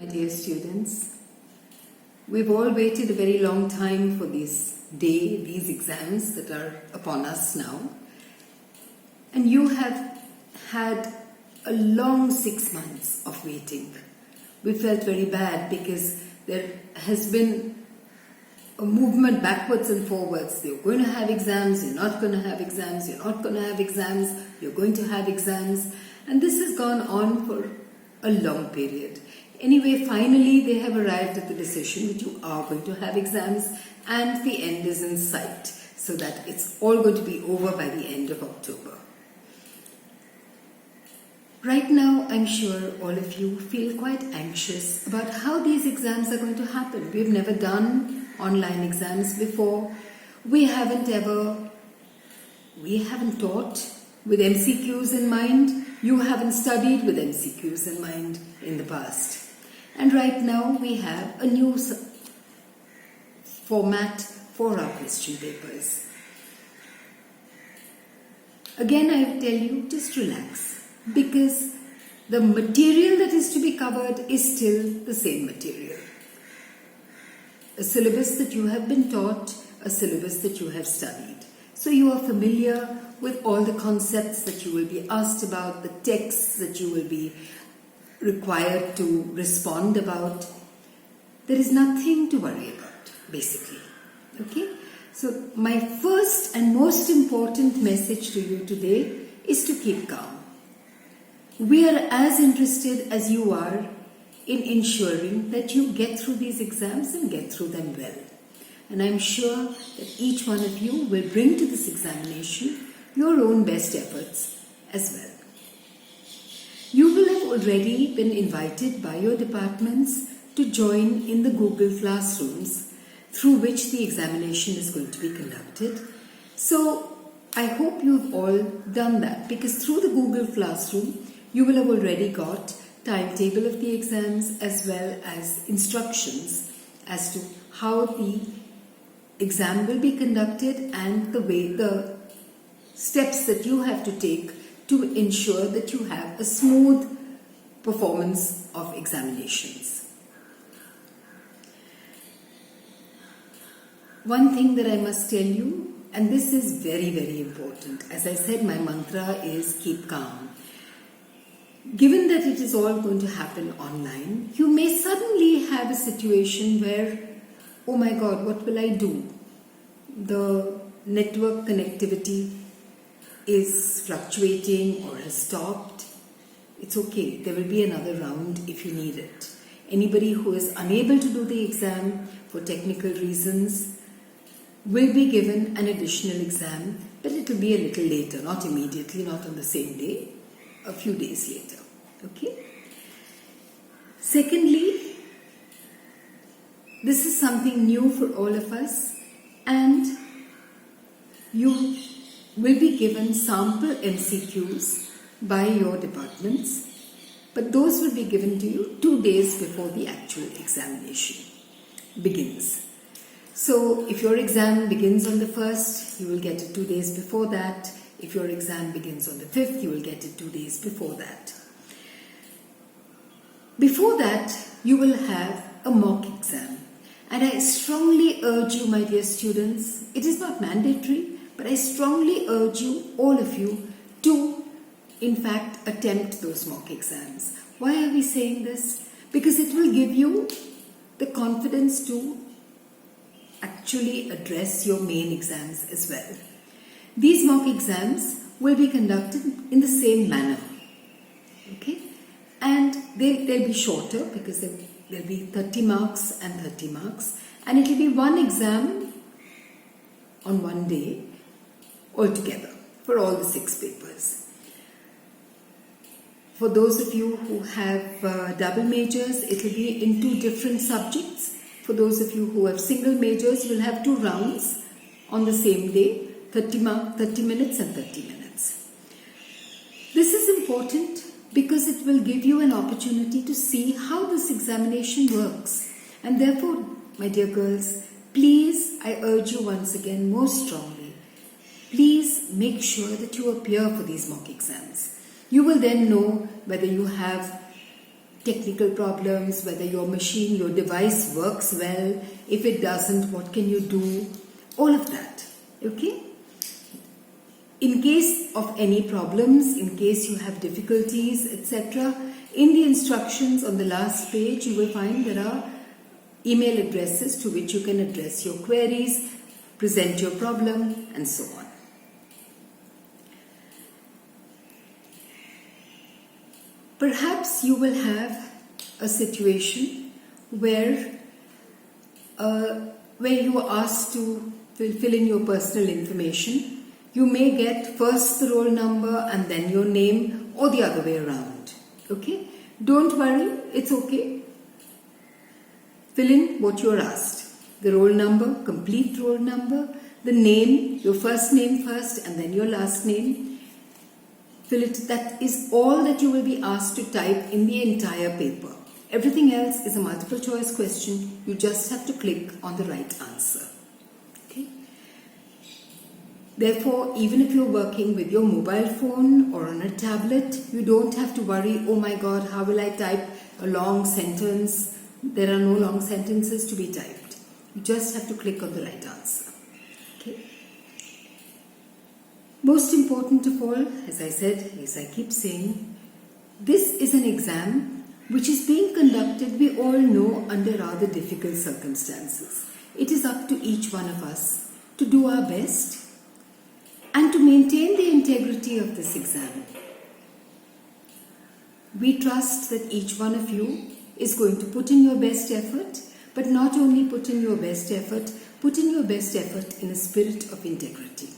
My dear students, we've all waited a very long time for this day, these exams that are upon us now. And you have had a long 6 months of waiting. We felt very bad because there has been a movement backwards and forwards. You're going to have exams, you're not going to have exams, you're not going to have exams, you're going to have exams. And this has gone on for a long period. Anyway, finally they have arrived at the decision that you are going to have exams and the end is in sight, so that it's all going to be over by the end of October. Right now, I'm sure all of you feel quite anxious about how these exams are going to happen. We've never done online exams before. We haven't taught with MCQs in mind. You haven't studied with MCQs in mind in the past. And right now we have a new format for our question papers. Again, I tell you, just relax, because the material that is to be covered is still the same material. A syllabus that you have been taught, a syllabus that you have studied. So you are familiar with all the concepts that you will be asked about, the texts that you will be required to respond about. There is nothing to worry about, basically. Okay? So my first and most important message to you today is to keep calm. We are as interested as you are in ensuring that you get through these exams and get through them well. And I'm sure that each one of you will bring to this examination your own best efforts as well. You will have already been invited by your departments to join in the Google Classrooms through which the examination is going to be conducted. So I hope you've all done that, because through the Google Classroom you will have already got timetable of the exams as well as instructions as to how the exam will be conducted and the steps that you have to take to ensure that you have a smooth performance of examinations. One thing that I must tell you, and this is very, very important. As I said, my mantra is keep calm. Given that it is all going to happen online, you may suddenly have a situation where, oh my God, what will I do? The network connectivity is fluctuating or has stopped. It's okay. There will be another round if you need it. Anybody who is unable to do the exam for technical reasons will be given an additional exam, but it will be a little later, not immediately, not on the same day, a few days later. Okay? Secondly, this is something new for all of us, and you will be given sample MCQs by your departments, but those will be given to you 2 days before the actual examination begins. So if your exam begins on the 1st, you will get it 2 days before that. If your exam begins on the 5th, you will get it 2 days before that. Before that, you will have a mock exam. And I strongly urge you, my dear students, it is not mandatory, but I strongly urge you, all of you, to in fact attempt those mock exams. Why are we saying this? Because it will give you the confidence to actually address your main exams as well. These mock exams will be conducted in the same manner. Okay? And they'll be shorter, because there'll be 30 marks and 30 marks. And it will be one exam on one day altogether for all the 6 papers. For those of you who have double majors, it will be in 2 different subjects. For those of you who have single majors, you will have 2 rounds on the same day, 30 minutes and 30 minutes. This is important because it will give you an opportunity to see how this examination works. And therefore, my dear girls, please, I urge you once again most strongly, please make sure that you appear for these mock exams. You will then know whether you have technical problems, whether your machine, your device works well. If it doesn't, what can you do? All of that. Okay? In case of any problems, in case you have difficulties, etc., in the instructions on the last page, you will find there are email addresses to which you can address your queries, present your problem, and so on. Perhaps you will have a situation where you are asked to fill in your personal information. You may get first the roll number and then your name, or the other way around. Okay? Don't worry, it's okay. Fill in what you are asked. The roll number, complete roll number, the name, your first name first and then your last name. Fill it. That is all that you will be asked to type in the entire paper. Everything else is a multiple choice question. You just have to click on the right answer. Okay? Therefore, even if you're working with your mobile phone or on a tablet, you don't have to worry, oh my God, how will I type a long sentence? There are no long sentences to be typed. You just have to click on the right answer. Okay? Most important of all, as I said, as I keep saying, this is an exam which is being conducted, we all know, under rather difficult circumstances. It is up to each one of us to do our best and to maintain the integrity of this exam. We trust that each one of you is going to put in your best effort, but not only put in your best effort, put in your best effort in a spirit of integrity.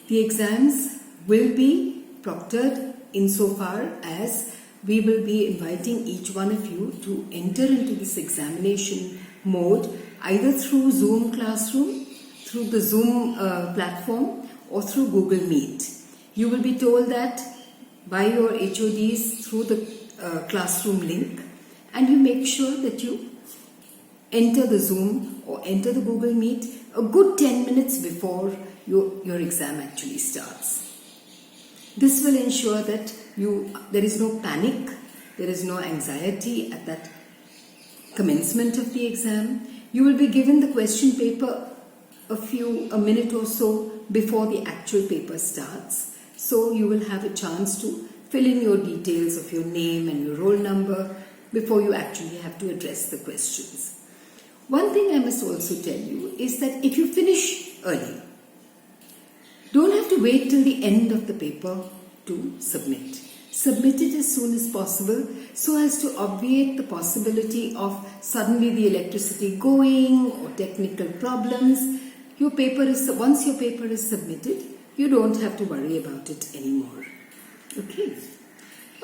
The exams will be proctored insofar as we will be inviting each one of you to enter into this examination mode either through Zoom Classroom, through the Zoom platform, or through Google Meet. You will be told that by your HODs through the classroom link, and you make sure that you enter the Zoom or enter the Google Meet a good 10 minutes before your exam actually starts. This will ensure that there is no panic, there is no anxiety at that commencement of the exam. You will be given the question paper a minute or so before the actual paper starts. So you will have a chance to fill in your details of your name and your roll number before you actually have to address the questions. One thing I must also tell you is that if you finish early, don't have to wait till the end of the paper to submit. Submit it as soon as possible so as to obviate the possibility of suddenly the electricity going or technical problems. Once your paper is submitted, you don't have to worry about it anymore. Okay.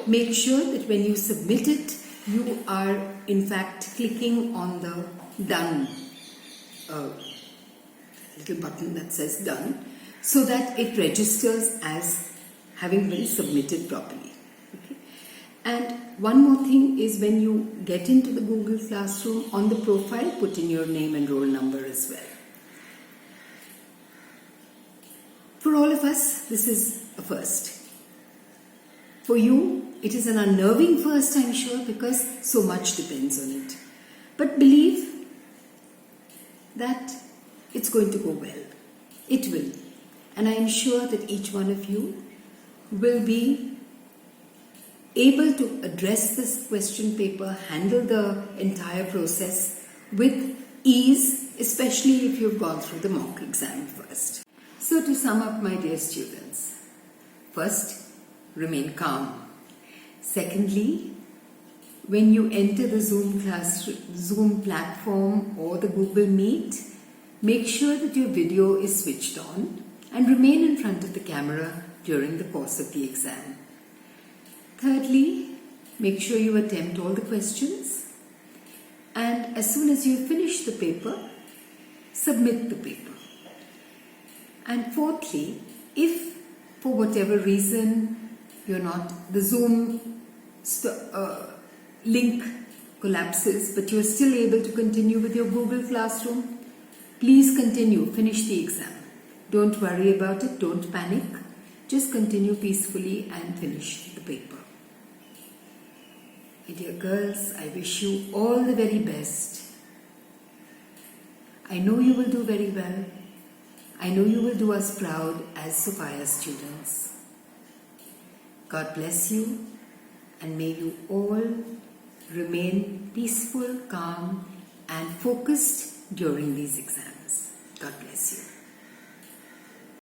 Make sure that when you submit it, you are in fact clicking on the done little button that says done, so that it registers as having been submitted properly. Okay? And one more thing is, when you get into the Google Classroom, on the profile put in your name and roll number as well. For all of us, this is a first. For you, it is an unnerving first, I'm sure, because so much depends on it. But believe that it's going to go well. It will. And I am sure that each one of you will be able to address this question paper, handle the entire process with ease, especially if you've gone through the mock exam first. So to sum up, my dear students, first, remain calm. Secondly, when you enter the Zoom platform or the Google Meet, make sure that your video is switched on and remain in front of the camera during the course of the exam. Thirdly, make sure you attempt all the questions, and as soon as you finish the paper, submit the paper. And fourthly, if for whatever reason the Zoom link collapses, but you're still able to continue with your Google Classroom, please continue, finish the exam. Don't worry about it, don't panic. Just continue peacefully and finish the paper. My dear girls, I wish you all the very best. I know you will do very well. I know you will do us proud as Sophia students. God bless you, and may you all remain peaceful, calm and focused during these exams. God bless you.